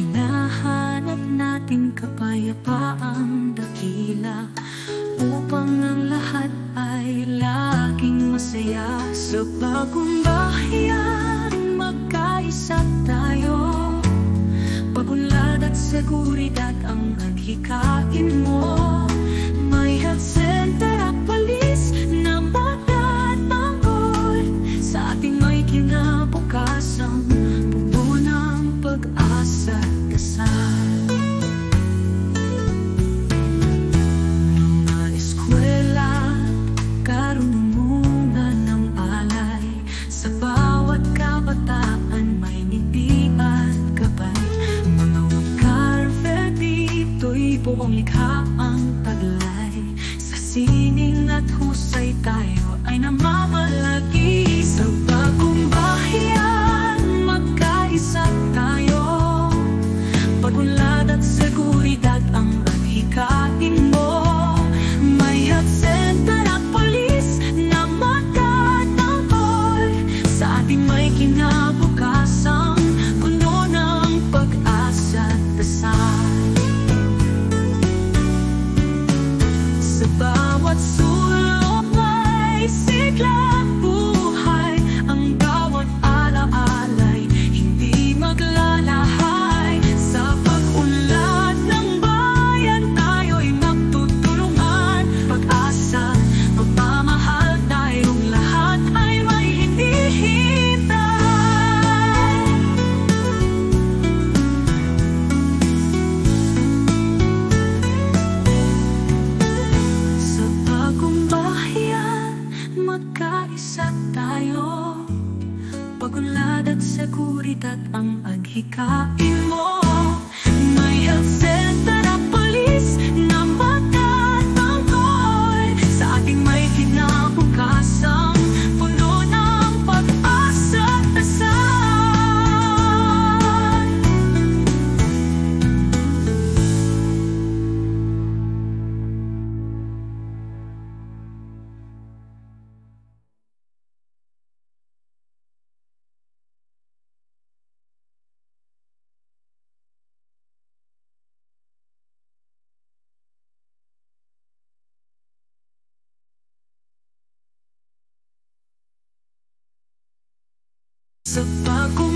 Hinahanap natin kapayapaang dakila upang ang lahat ay laging masaya. Sa bagong bahayan, magkaisa tayo. Pagunlad at seguridad ang naghikain mo. May health center at palis na magtatanggol. Sa ating may kinabukasang puno ng pag-asa at dasal. Mga eskwela, karunungan ng alay. Sa bawat kabataan may ngiti at gabay. Mga Carver dito'y buong likha ang taglay. Sa sining at husay tayo ay namamalagi. Sa bagong bahayan, magkaisa tayo. Pagunlad at seguridad ang naghikain mo. May health center at polis na magtatanggol. Sa ating may kinabukasang puno ng pag-asa at dasal. Sa bawat sulok may siglang buhay. Ang bawat alaalay hindi maglalahay. Sa pag-unlad ng bayan tayo'y magtutulungan. Pag-asa, pagmamahal tayong lahat ay may hinihintay. Sa bagong bahayan, magkaisa tayo. Pagunlad at seguridad ang naghikain mo. May health center at polis na magtatanggol. Sa ating may kinabukasang puno ng pag-asa at dasal. Sa bagong